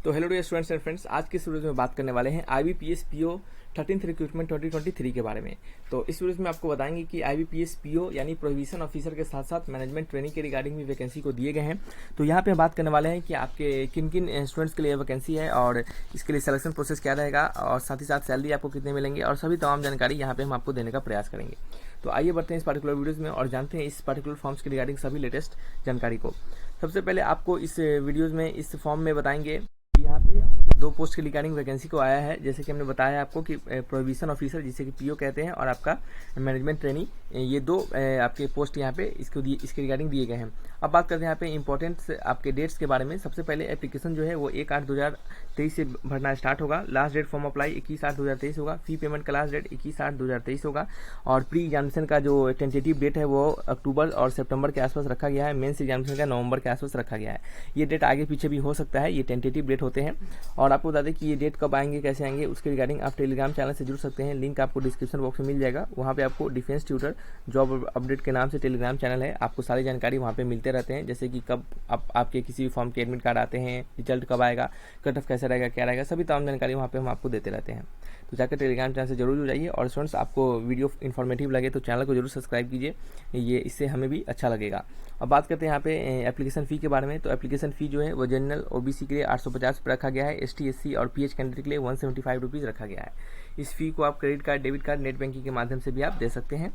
तो hello dear students and friends, आज की इस वीडियो में बात करने वाले हैं IBPS PO 13th रिक्रूटमेंट 2023 के बारे में। तो इस वीडियो में आपको बताएंगे कि IBPS PO यानी प्रोहिबिशन ऑफिसर के साथ साथ मैनेजमेंट ट्रेनिंग के रिगार्डिंग भी वैकेंसी को दिए गए हैं। तो यहाँ पे बात करने वाले हैं कि आपके किन किन स्टूडेंट्स के लिए वैकेंसी है और इसके लिए सिलेक्शन प्रोसेस क्या रहेगा और साथ ही साथ सैलरी आपको कितने मिलेंगे और सभी तमाम जानकारी यहाँ पे हम आपको देने का प्रयास करेंगे। तो आइए बढ़ते हैं इस पर्टिकुलर वीडियोज़ में और जानते हैं इस पर्टिकुलर फॉर्म्स के रिगार्डिंग सभी लेटेस्ट जानकारी को। सबसे पहले आपको इस वीडियोज़ में इस फॉर्म में बताएंगे यहाँ पे दो पोस्ट के रिगार्डिंग वैकेंसी को आया है। जैसे कि हमने बताया आपको कि प्रोहिबिशन ऑफिसर जिसे कि PO कहते हैं और आपका मैनेजमेंट ट्रेनी, ये दो आपके पोस्ट यहाँ पे इसके रिगार्डिंग दिए गए हैं। अब बात करते हैं यहाँ पे इंपॉर्टेंट आपके डेट्स के बारे में। सबसे पहले एप्लीकेशन जो है वो 1/8/2023 से भरना स्टार्ट होगा। लास्ट डेट फॉर्म अप्लाई 21/8/2023 होगा। फी पेमेंट का लास्ट डेट 21/8/2023 होगा और प्री एग्जामिनेशन का जो टेंटेटिव डेट है वो अक्टूबर और सितंबर के आसपास रखा गया है। मेंस एग्जामिनेशन का नवंबर के आसपास रखा गया है। ये डेट आगे पीछे भी हो सकता है, ये टेंटेटिव डेट होते हैं। और आपको बता दें कि ये डेट कब आएंगे, कैसे आएंगे, उसके रिगार्डिंग आप टेलीग्राम चैनल से जुड़ सकते हैं। लिंक आपको डिस्क्रिप्शन बॉक्स में मिल जाएगा। वहाँ पे आपको डिफेंस ट्यूटर जॉब अपडेट के नाम से टेलीग्राम चैनल है। आपको सारी जानकारी वहाँ पे मिलते रहते हैं, जैसे कि कब आपके किसी भी फॉर्म के एडमिट कार्ड आते हैं, रिजल्ट कब आएगा, कट ऑफ कैसे रहेगा, क्या रहेगा, सभी तमाम जानकारी वहाँ पे हम आपको देते रहते हैं। तो जाकर टेलीग्राम चैनल से जरूर जुड़ जाइए। और स्टूडेंट्स, आपको वीडियो इन्फॉर्मेटिव लगे तो चैनल को जरूर सब्सक्राइब कीजिए, ये इससे हमें भी अच्छा लगेगा। अब बात करते हैं यहाँ पे एप्लीकेशन फ़ी के बारे में। तो एप्लीकेशन फ़ी जो है वो जनरल OBC के लिए 850 रुपये रखा गया है। ST SC और PH कैंडिडेट के लिए 175 रुपीज़ रखा गया है। इस फी को आप credit card, debit card, net banking के माध्यम से भी आप दे सकते हैं।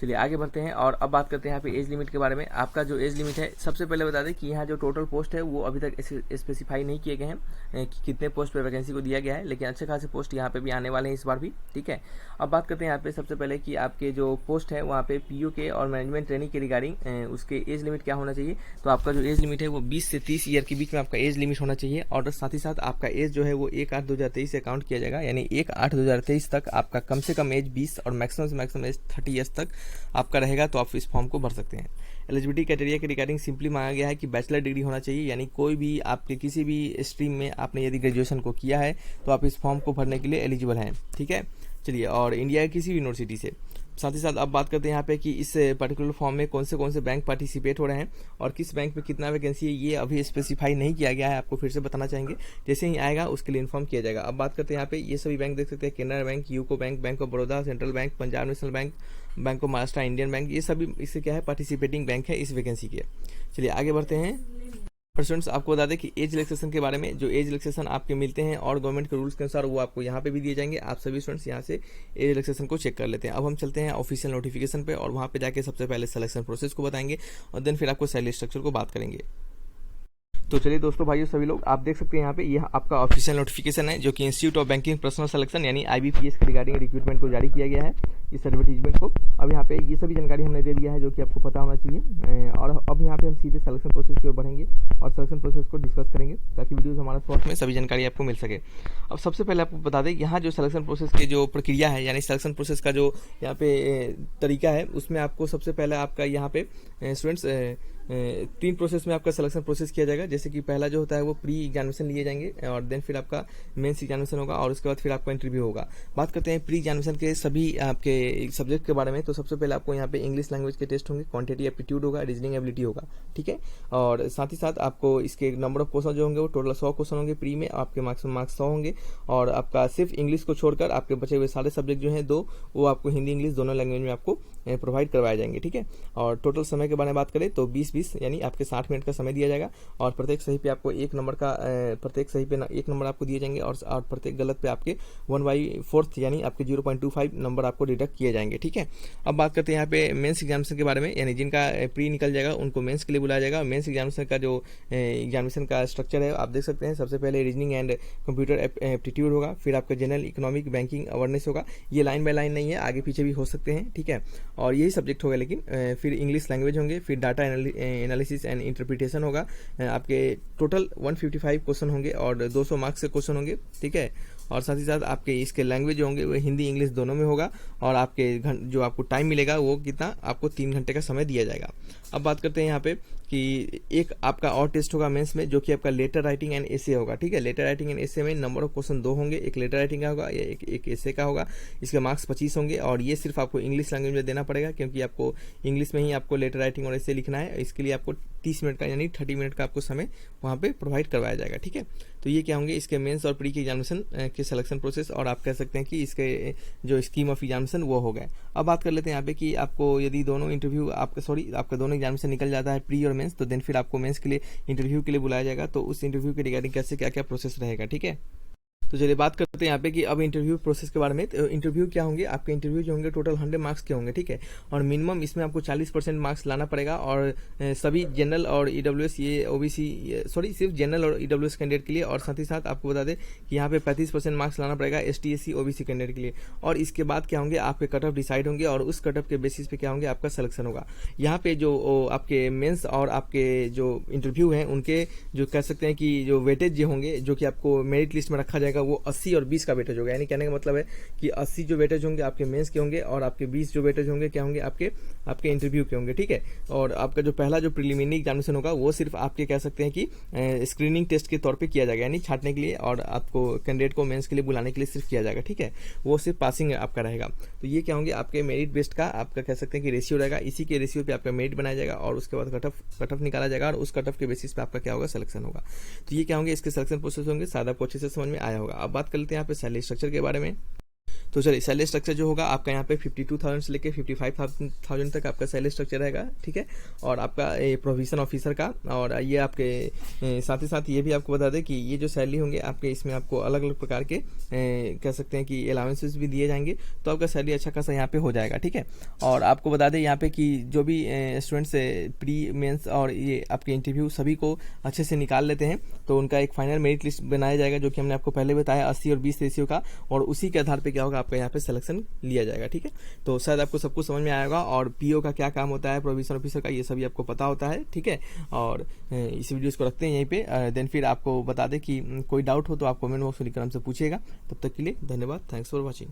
चलिए आगे बढ़ते हैं और अब बात करते हैं यहाँ पे एज लिमिट के बारे में। आपका जो एज लिमिट है, सबसे पहले बता दें कि यहाँ जो टोटल पोस्ट है वो अभी तक स्पेसिफाई नहीं किए गए हैं कि कितने पोस्ट पे वैकेंसी को दिया गया है, लेकिन अच्छे खासे पोस्ट यहाँ पे भी आने वाले हैं इस बार भी। ठीक है, अब बात करते हैं यहाँ पे सबसे पहले कि आपके जो पोस्ट है वहाँ पे PO के और मैनेजमेंट ट्रेनिंग के रिगार्डिंग उसके एज लिमिट क्या होना चाहिए। तो आपका जो एज लिमिट है वो 20 से 30 ईयर के बीच में आपका एज लिमिट होना चाहिए। और साथ ही साथ आपका एज जो है वो 1/8/2023 से काउंट किया जाएगा, यानी 1/8/2023 तक आपका कम से कम एज 20 और मैक्सिमम से मैक्सिमम एज 30 ईयर्स तक आपका रहेगा। तो आप इस फॉर्म को भर सकते हैं। एलिजिबिलिटी क्राइटेरिया के रिगार्डिंग सिंपली मांगा गया है कि बैचलर डिग्री होना चाहिए, यानी कोई भी आपके किसी भी स्ट्रीम में आपने यदि ग्रेजुएशन को किया है तो आप इस फॉर्म को भरने के लिए एलिजिबल हैं। ठीक है, चलिए, और इंडिया की किसी भी यूनिवर्सिटी से। साथ ही साथ अब बात करते हैं यहाँ पे कि इस पर्टिकुलर फॉर्म में कौन से बैंक पार्टिसिपेट हो रहे हैं और किस बैंक में कितना वैकेंसी है, ये अभी स्पेसिफाई नहीं किया गया है। आपको फिर से बताना चाहेंगे, जैसे ही आएगा उसके लिए इन्फॉर्म किया जाएगा। अब बात करते हैं यहाँ पे ये सभी बैंक देख सकते हैं, Canara bank, UCO bank, bank of Baroda, central bank, Punjab national bank, bank of Maharashtra, Indian bank, ये सभी इससे क्या है, पार्टिसिपेटिंग बैंक है इस वैकेंसी के। चलिए आगे बढ़ते हैं। स्टूडेंट्स, आपको बता दें कि एज रिलैक्सेशन के बारे में, जो एज रिलैक्सेशन आपके मिलते हैं और गवर्नमेंट के रूल्स के अनुसार वो आपको यहाँ पे भी दिए जाएंगे। आप सभी स्टूडेंट्स यहाँ से एज रिलैक्सेशन को चेक कर लेते हैं। अब हम चलते हैं ऑफिशियल नोटिफिकेशन पे और वहाँ पे जाके सबसे पहले सिलेक्शन प्रोसेस को बताएंगे और देन फिर आपको सैलरी स्ट्रक्चर को बात करेंगे। तो चलिए दोस्तों, भाइयों, सभी लोग, आप देख सकते हैं यहाँ पे यह आपका ऑफिशियल नोटिफिकेशन है जो कि institute of banking personal selection यानी IBPS के रिगार्डिंग रिक्रूटमेंट को जारी किया गया है, इस एडवर्टीजमेंट को। अब यहाँ पे ये सभी जानकारी हमने दे दिया है जो कि आपको पता होना चाहिए। और अब यहाँ पे हम सीधे सिलेक्शन प्रोसेस की ओर बढ़ेंगे और सिलेक्शन प्रोसेस को डिस्कस करेंगे ताकि वीडियो हमारा शॉर्ट में सभी जानकारी आपको मिल सके। अब सबसे पहले आपको बता दें, यहाँ जो सिलेक्शन प्रोसेस की जो प्रक्रिया है, यानी सिलेक्शन प्रोसेस का जो यहाँ पे तरीका है, उसमें आपको सबसे पहले आपका यहाँ पे स्टूडेंट्स 3 प्रोसेस में आपका सिलेक्शन प्रोसेस किया जाएगा। जैसे कि पहला जो होता है वो प्री एग्जामिनेशन लिए जाएंगे और देन फिर आपका मेंस एग्जामिनेशन होगा और उसके बाद फिर आपका इंटरव्यू होगा। बात करते हैं प्री एग्जामिनेशन के सभी आपके सब्जेक्ट के बारे में। तो सबसे पहले आपको यहाँ पे इंग्लिश लैंग्वेज के टेस्ट होंगे, क्वांटिटी एप्टीट्यूड होगा, रीजनिंग एबिलिटी होगा। ठीक है, और साथ ही साथ आपको इसके नंबर ऑफ क्वेश्चन जो होंगे वो टोटल 100 क्वेश्चन होंगे प्री में, आपके मार्क्स 100 होंगे। और आपका सिर्फ इंग्लिश को छोड़कर आपके बचे हुए सारे सब्जेक्ट जो हैं 2, वो आपको हिंदी इंग्लिश दोनों लैंग्वेज में आपको प्रोवाइड करवाए जाएंगे। ठीक है, और टोटल समय के बारे में बात करें तो 20-20 यानी आपके 60 मिनट का समय दिया जाएगा और प्रत्येक सही पे आपको 1 नंबर का प्रत्येक सही पे 1 नंबर आपको दिए जाएंगे और प्रत्येक गलत पे आपके 1/4 यानी आपके 0.25 नंबर आपको डिडक्ट किए जाएंगे। ठीक है, अब बात करते हैं यहाँ पे मेंस एग्जामिनेशन के बारे में, यानी जिनका प्री निकल जाएगा उनको मेंस के लिए बुलाया जाएगा। मेंस एग्जामिनेशन का जो एग्जामिनेशन का स्ट्रक्चर है आप देख सकते हैं। सबसे पहले रीजनिंग एंड कंप्यूटर एप्टीट्यूड होगा, फिर आपका जनरल इकोनॉमिक बैंकिंग अवेयरनेस होगा। ये लाइन बाय लाइन नहीं है, आगे पीछे भी हो सकते हैं। ठीक है, और यही सब्जेक्ट होगा, लेकिन फिर इंग्लिश लैंग्वेज होंगे, फिर डाटा एनालिसिस एंड इंटरप्रिटेशन होगा। आपके टोटल 155 क्वेश्चन होंगे और 200 मार्क्स के क्वेश्चन होंगे। ठीक है, और साथ ही साथ आपके इसके लैंग्वेज होंगे वो हिंदी इंग्लिश दोनों में होगा और आपके जो आपको टाइम मिलेगा वो कितना, आपको 3 घंटे का समय दिया जाएगा। अब बात करते हैं यहाँ पे कि एक आपका और टेस्ट होगा मेंस में जो कि आपका लेटर राइटिंग एंड एसे होगा। ठीक है, लेटर राइटिंग एंड एसे में नंबर ऑफ क्वेश्चन 2 होंगे, एक लेटर राइटिंग का होगा, एक एसे का होगा। इसके मार्क्स 25 होंगे और ये सिर्फ आपको इंग्लिश लैंग्वेज में देना पड़ेगा क्योंकि आपको इंग्लिश में ही आपको लेटर राइटिंग और एसे लिखना है। इसके लिए आपको 30 मिनट का यानी 30 मिनट का आपको समय वहाँ पे प्रोवाइड करवाया जाएगा। ठीक है, तो ये क्या होंगे इसके मेंस और प्री के एग्जामिनेशन के सिलेक्शन प्रोसेस, और आप कह सकते हैं कि इसके जो स्कीम ऑफ एग्जामिनेशन वो हो गए। अब बात कर लेते हैं यहाँ पे कि आपको यदि दोनों इंटरव्यू आपका दोनों एग्जामिनेशन निकल जाता है प्री और मेंस, तो देन फिर आपको मेंस के लिए इंटरव्यू के लिए बुलाया जाएगा। तो उस इंटरव्यू के रिगार्डिंग कैसे क्या क्या प्रोसेस रहेगा। ठीक है, तो चलिए बात करते हैं यहाँ पे कि अब इंटरव्यू प्रोसेस के बारे में। तो इंटरव्यू क्या होंगे, आपके इंटरव्यू जो होंगे टोटल 100 मार्क्स के होंगे। ठीक है, और मिनिमम इसमें आपको 40% मार्क्स लाना पड़ेगा, और सभी जनरल और ईडब्ल्यूएस ये ओबीसी सिर्फ जनरल और ईडब्ल्यूएस कैंडिडेट के लिए, और साथ ही साथ आपको बता दें कि यहाँ पे 35% मार्क्स लाना पड़ेगा एसटी एससी ओबीसी कैंडिडेट के लिए। और इसके बाद क्या होंगे आपके कट ऑफ डिसाइड होंगे, और उस कट ऑफ के बेसिस पे क्या होंगे आपका सिलेक्शन होगा। यहाँ पे जो आपके मेंस और आपके जो इंटरव्यू हैं उनके जो कह सकते हैं कि जो वेटेज जो होंगे, जो कि आपको मेरिट लिस्ट में रखा जाएगा, वो 80 और 20 का वेटेज होगा। यानी कहने का मतलब है कि 80 जो वेटेज होंगे आपके मेंस के होंगे, और आपके 20 जो वेटेज होंगे क्या होंगे आपके इंटरव्यू के होंगे। ठीक है, और आपका जो पहला जो प्रीलिमिनरी एग्जामिनेशन होगा वो सिर्फ आपके कह सकते हैं कि स्क्रीनिंग टेस्ट के तौर पे किया जाएगा, यानी छांटने के लिए, और आपको कैंडिडेट को मेंस के लिए बुलाने के लिए सिर्फ किया जाएगा। ठीक है, वो सिर्फ पासिंग आपका रहेगा। तो ये क्या होंगे आपके मेरिट बेस्ड का आपका कह सकते हैं कि रेशियो रहेगा, इसी के रेशियो पे आपका मेरिट बनाया जाएगा, और उसके बाद कट ऑफ निकाला जाएगा, और उस कट ऑफ के बेसिस पे आपका क्या होगा सिलेक्शन होगा। तो ये क्या होंगे इसके सिलेक्शन प्रोसेस होंगे, शायद आपको अच्छे से समझ में आया होगा। अब बात कर लेते हैं यहाँ पे सैलरी स्ट्रक्चर के बारे में। तो चलिए सैलरी स्ट्रक्चर जो होगा आपका यहाँ पे 52,000 से लेके 55,000 तक आपका सैलरी स्ट्रक्चर रहेगा। ठीक है, और आपका प्रोविजन ऑफिसर का, और ये आपके साथ ही साथ ये भी आपको बता दें कि ये जो सैलरी होंगे आपके, इसमें आपको अलग अलग प्रकार के कह सकते हैं कि अलाउंसेस भी दिए जाएंगे, तो आपका सैलरी अच्छा खासा यहाँ पे हो जाएगा। ठीक है, और आपको बता दें यहाँ पे कि जो भी स्टूडेंट्स प्री मेंस और ये आपके इंटरव्यू सभी को अच्छे से निकाल लेते हैं, तो उनका एक फाइनल मेरिट लिस्ट बनाया जाएगा, जो कि हमने आपको पहले बताया 80 और 20 रेशियो का, और उसी के आधार पर क्या होगा आपका यहाँ पे सिलेक्शन लिया जाएगा। ठीक है, तो शायद आपको सब कुछ समझ में आएगा, और पीओ का क्या काम होता है, प्रोविजन ऑफिसर का, ये सभी आपको पता होता है। ठीक है, और इस वीडियोस को रखते हैं यहीं पे, देन फिर आपको बता दें कि कोई डाउट हो तो आप कमेंट बॉक्स में लिखकर हमसे पूछिएगा। तब तक के लिए धन्यवाद, थैंक्स फॉर वॉचिंग।